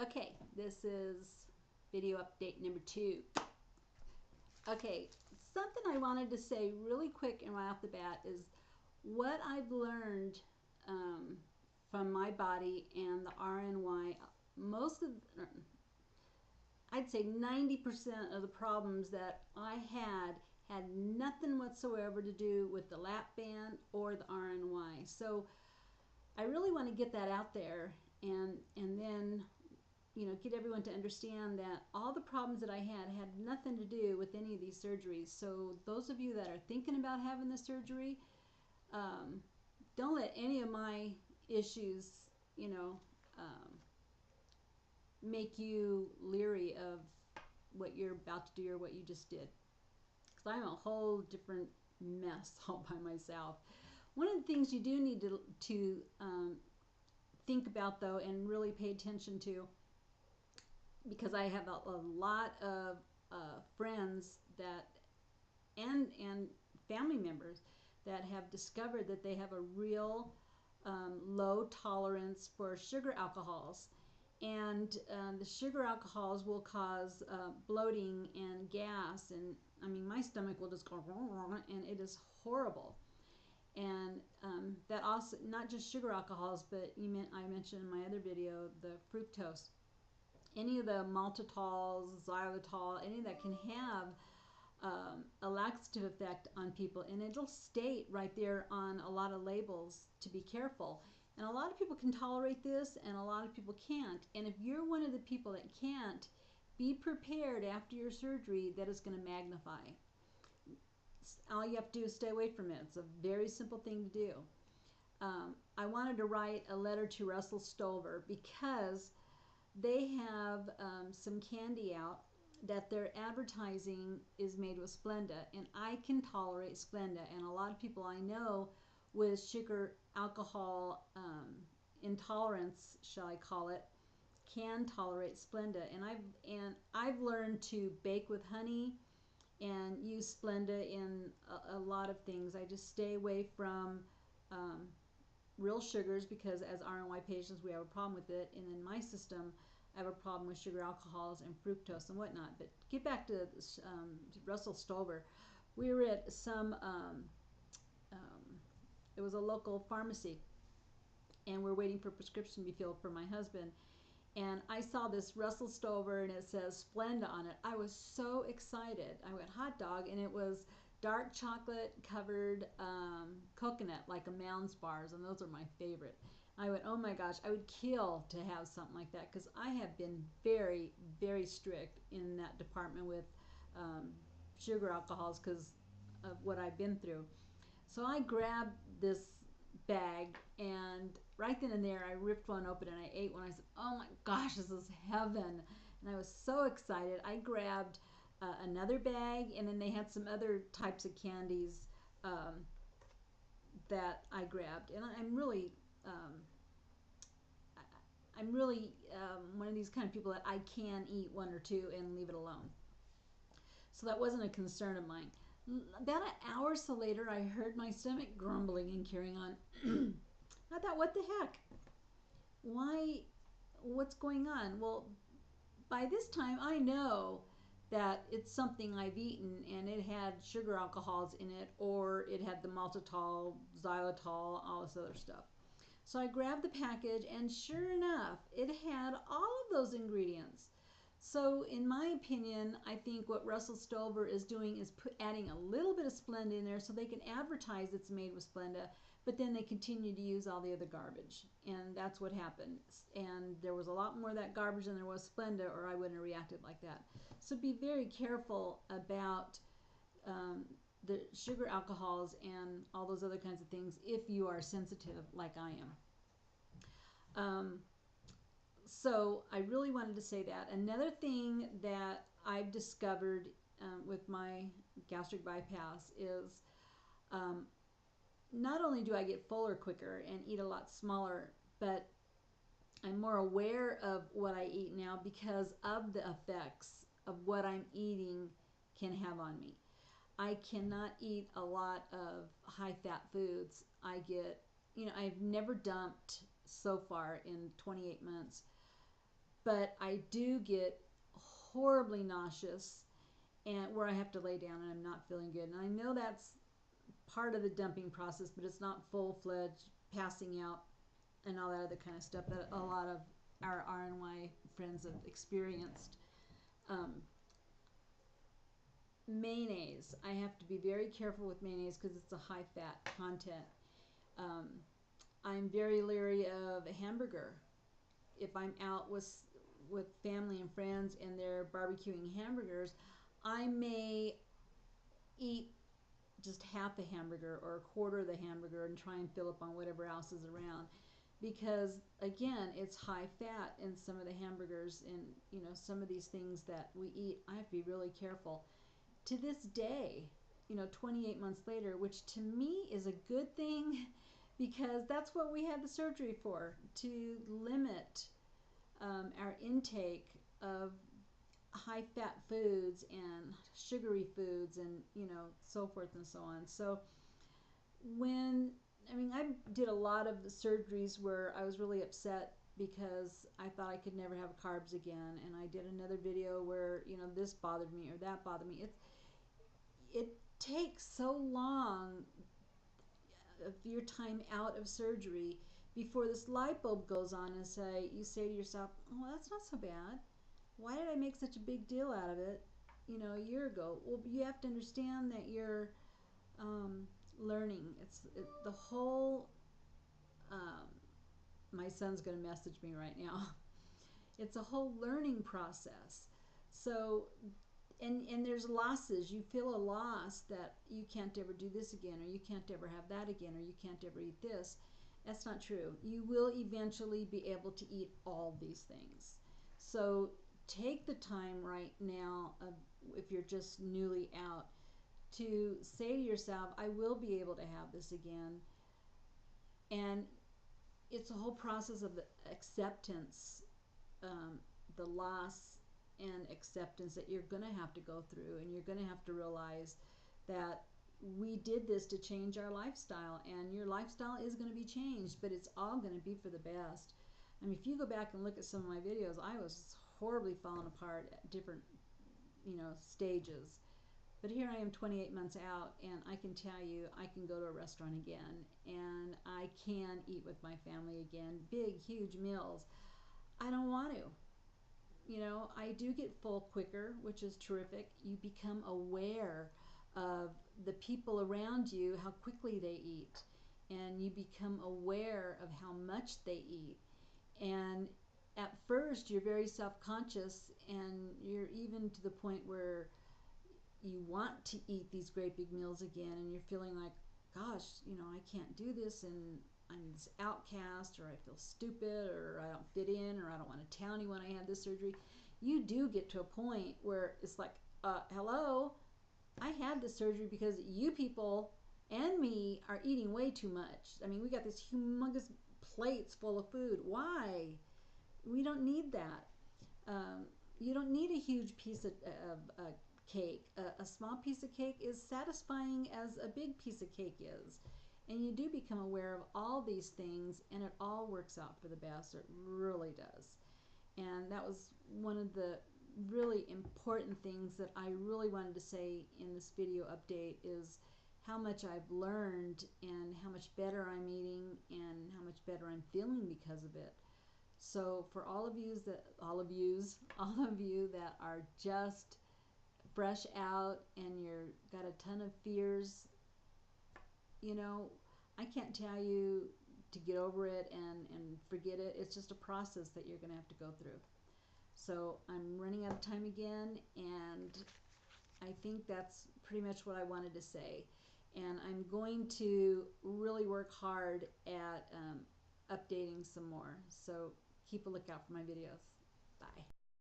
Okay, this is video update number 2. Okay, something I wanted to say really quick and right off the bat is what I've learned from my body and the RNY. Most of, I'd say 90% of the problems that I had nothing whatsoever to do with the lap band or the RNY. So I really want to get that out there and then get everyone to understand that all the problems that I had nothing to do with any of these surgeries. So those of you that are thinking about having the surgery, don't let any of my issues, make you leery of what you're about to do or what you just did. Because I'm a whole different mess all by myself. One of the things you do need to think about, though, and really pay attention to, because I have a lot of friends that and family members that have discovered that they have a real low tolerance for sugar alcohols, and the sugar alcohols will cause bloating and gas, and I mean my stomach will just go and it is horrible. And that also, not just sugar alcohols, but I mentioned in my other video the fructose, any of the maltitol, xylitol, any that can have a laxative effect on people, and it'll state right there on a lot of labels to be careful. And a lot of people can tolerate this and a lot of people can't, and if you're one of the people that can't, be prepared after your surgery that it's going to magnify. All you have to do is stay away from it. It's a very simple thing to do. I wanted to write a letter to Russell Stover because they have some candy out that their advertising is made with Splenda, and I can tolerate Splenda, and a lot of people I know with sugar alcohol intolerance, shall I call it, can tolerate Splenda, and I've learned to bake with honey and use Splenda in a lot of things. I just stay away from real sugars because as RNY patients we have a problem with it, and in my system I have a problem with sugar alcohols and fructose and whatnot. But get back to Russell Stover. We were at some it was a local pharmacy, and we're waiting for a prescription to be filled for my husband, and I saw this Russell Stover and it says Splenda on it. I was so excited. I went hot dog, and it was dark chocolate covered coconut, like a Mounds bars, and those are my favorite. I went, oh my gosh, I would kill to have something like that, because I have been very, very strict in that department with sugar alcohols because of what I've been through. So I grabbed this bag, and right then and there I ripped one open and I ate one. I said, oh my gosh, this is heaven. And I was so excited. I grabbed another bag, and then they had some other types of candies that I grabbed. And I'm really one of these kind of people that I can eat one or two and leave it alone. So that wasn't a concern of mine. About an hour or so later, I heard my stomach grumbling and carrying on. I thought, what the heck? Why? What's going on? Well, by this time, I know that it's something I've eaten, and it had sugar alcohols in it, or it had the maltitol, xylitol, all this other stuff. So I grabbed the package, and sure enough, it had all of those ingredients. So in my opinion, I think what Russell Stover is doing is adding a little bit of Splenda in there so they can advertise it's made with Splenda, but then they continue to use all the other garbage. And that's what happened. And there was a lot more of that garbage than there was Splenda, or I wouldn't have reacted like that. So be very careful about the sugar alcohols and all those other kinds of things if you are sensitive like I am. So I really wanted to say that. Another thing that I've discovered with my gastric bypass is not only do I get fuller quicker and eat a lot smaller, but I'm more aware of what I eat now because of the effects of what I'm eating can have on me. I cannot eat a lot of high-fat foods. I've never dumped so far in 28 months but I do get horribly nauseous and where I have to lay down and I'm not feeling good. And I know that's part of the dumping process, but it's not full-fledged passing out and all that other kind of stuff that a lot of our RNY friends have experienced. Um, Mayonnaise. I have to be very careful with mayonnaise because it's a high fat content. Um, I'm very leery of a hamburger. If I'm out with family and friends and they're barbecuing hamburgers, I may eat just half a hamburger or a quarter of the hamburger and try and fill up on whatever else is around, because again, it's high fat in some of the hamburgers and some of these things that we eat. I have to be really careful. To this day, 28 months later, which to me is a good thing because that's what we had the surgery for, to limit our intake of high fat foods and sugary foods and so forth and so on. So I did a lot of surgeries where I was really upset because I thought I could never have carbs again, and I did another video where this bothered me or that bothered me. It takes so long of your time out of surgery before this light bulb goes on and you say to yourself, oh, that's not so bad. Why did I make such a big deal out of it a year ago? Well, you have to understand that you're learning. The whole my son's going to message me right now. It's a whole learning process. So and there's losses. You feel a loss that you can't ever do this again, or you can't ever have that again, or you can't ever eat this. That's not true. You will eventually be able to eat all these things. So take the time right now, if you're just newly out, to say to yourself, I will be able to have this again. And it's a whole process of the acceptance, the loss and acceptance that you're going to have to go through, and you're going to have to realize that we did this to change our lifestyle, and your lifestyle is going to be changed, but it's all going to be for the best. I mean, if you go back and look at some of my videos, I was horribly falling apart at different stages, but here I am 28 months out, and I can tell you I can go to a restaurant again, and I can eat with my family again, big huge meals. I don't want to. I do get full quicker, which is terrific. You become aware of the people around you, how quickly they eat, and you become aware of how much they eat. And at first, you're very self-conscious, and you're even to the point where you want to eat these great big meals again, and you're feeling like, gosh, I can't do this, and I'm this outcast, or I feel stupid, or I don't fit in, or I don't want to tell anyone I had this surgery. You do get to a point where it's like, hello, I had this surgery because you people and me are eating way too much. I mean, we got this humongous plates full of food. Why? We don't need that. You don't need a huge piece of cake. A small piece of cake is satisfying as a big piece of cake is. And you do become aware of all these things, and it all works out for the best. It really does. And that was one of the really important things that I really wanted to say in this video update, is how much I've learned and how much better I'm eating and how much better I'm feeling because of it. So for all of you that are just fresh out and you're got a ton of fears, I can't tell you to get over it and forget it. It's just a process that you're going to have to go through. So I'm running out of time again, and I think that's pretty much what I wanted to say. And I'm going to really work hard at updating some more. So keep a lookout for my videos. Bye.